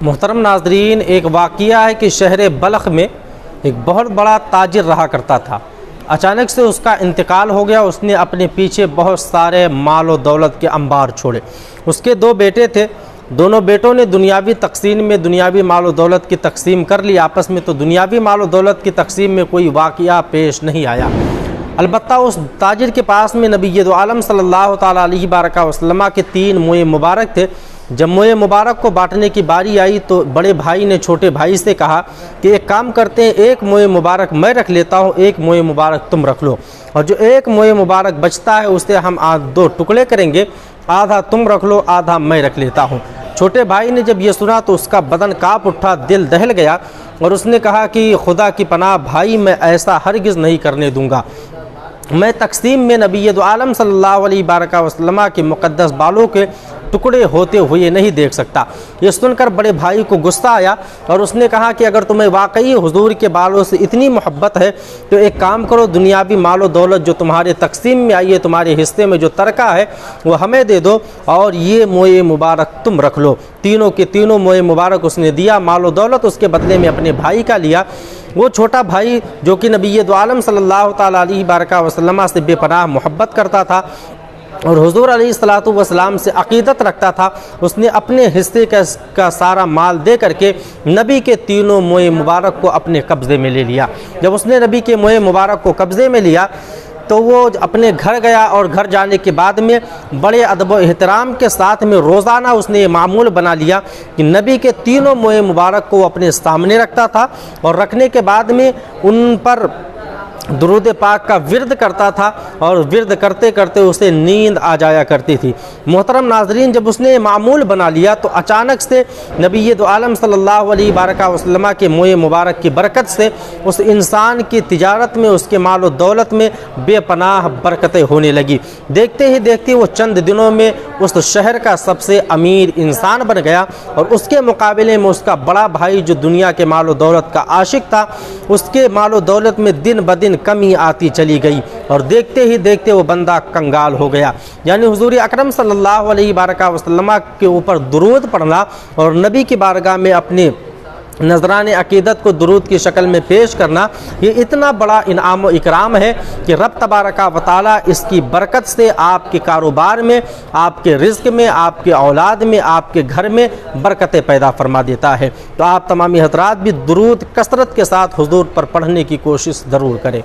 محترم ناظرین، ایک واقعہ ہے کہ شہر بلخ میں ایک بہت بڑا تاجر رہا کرتا تھا۔ اچانک سے اس کا انتقال ہو گیا۔ اس نے اپنے پیچھے بہت سارے مال و دولت کے انبار چھوڑے۔ اس کے دو بیٹے تھے، دونوں بیٹوں نے دنیاوی تقسیم میں دنیاوی مال و دولت کی تقسیم کر لی آپس میں، تو دنیاوی مال و دولت کی تقسیم میں کوئی واقعہ پیش نہیں آیا۔ البتہ اس تاجر کے پاس میں نبی دو عالم صلی اللہ تعالیٰ علیہ وآلہ وسلم کے 3 موئے مبارک تھے۔ جب موئے مبارک کو بانٹنے کی باری آئی تو بڑے بھائی نے چھوٹے بھائی سے کہا کہ ایک کام کرتے ہیں، ایک موئے مبارک میں رکھ لیتا ہوں، ایک موئے مبارک تم رکھ لو، اور جو ایک موئے مبارک بچتا ہے اسے ہم 2 ٹکڑے کریں گے، آدھا تم رکھ لو، آدھا میں رکھ لیتا ہوں۔ چھوٹے بھائی نے جب یہ سنا تو اس کا بدن کانپ اٹھا، دل دہل گیا، اور اس نے کہا کہ خدا کی پناہ بھائی، میں ایسا ہرگز نہیں کرنے دوں گا۔ میں تقسیم میں نبی دو عالم صلی اللہ علیہ وآلہ وسلم کے مقدس بالوں کے ٹکڑے ہوتے ہوئے نہیں دیکھ سکتا۔ یہ سن کر بڑے بھائی کو غصہ آیا اور اس نے کہا کہ اگر تمہیں واقعی حضور کے بالوں سے اتنی محبت ہے تو ایک کام کرو، دنیاوی مال و دولت جو تمہارے تقسیم میں آئی ہے، تمہارے حصے میں جو ترکہ ہے وہ ہمیں دے دو، اور یہ موئے مبارک تم رکھ لو۔ تینوں کے تینوں موئے مبارک اس نے دیا، مال و دولت اس کے بدلے میں اپنے بھائی کا لیا۔ وہ چھوٹا بھائی جو کہ نبی دو عالم صلی اللہ تعالیٰ علیہ وآلہ وسلم سے بے پناہ محبت کرتا تھا اور حضور علیہ الصلوۃ والسلام سے عقیدت رکھتا تھا، اس نے اپنے حصے کا سارا مال دے کر کے نبی کے تینوں موئے مبارک کو اپنے قبضے میں لے لیا۔ جب اس نے نبی کے موئے مبارک کو قبضے میں لیا تو وہ اپنے گھر گیا، اور گھر جانے کے بعد میں بڑے ادب و احترام کے ساتھ میں روزانہ اس نے یہ معمول بنا لیا کہ نبی کے تینوں موئے مبارک کو اپنے سامنے رکھتا تھا، اور رکھنے کے بعد میں ان پر درود پاک کا ورد کرتا تھا، اور ورد کرتے کرتے اسے نیند آ جایا کرتی تھی۔ محترم ناظرین، جب اس نے معمول بنا لیا تو اچانک سے نبی دو عالم صلی اللہ علیہ وآلہ وسلم کے موئے مبارک کی برکت سے اس انسان کی تجارت میں، اس کے مال و دولت میں بے پناہ برکتیں ہونے لگی۔ دیکھتے ہی دیکھتے وہ چند دنوں میں اس شہر کا سب سے امیر انسان بن گیا، اور اس کے مقابلے میں اس کا بڑا بھائی جو دنیا کے مال و دولت کا عاشق تھا، اس کے مال و دولت میں دن بدن کمی آتی چلی گئی، اور دیکھتے ہی دیکھتے وہ بندہ کنگال ہو گیا۔ یعنی حضور اکرم صلی اللہ علیہ وآلہ وسلم کے اوپر درود پڑھنا اور نبی کی بارگاہ میں اپنے نذران عقیدت کو درود کی شکل میں پیش کرنا، یہ اتنا بڑا انعام و اکرام ہے کہ رب تبارک و تعالیٰ اس کی برکت سے آپ کے کاروبار میں، آپ کے رزق میں، آپ کے اولاد میں، آپ کے گھر میں برکتیں پیدا فرما دیتا ہے۔ تو آپ تمامی حضرات بھی درود کثرت کے ساتھ حضور پر پڑھنے کی کوشش ضرور کریں۔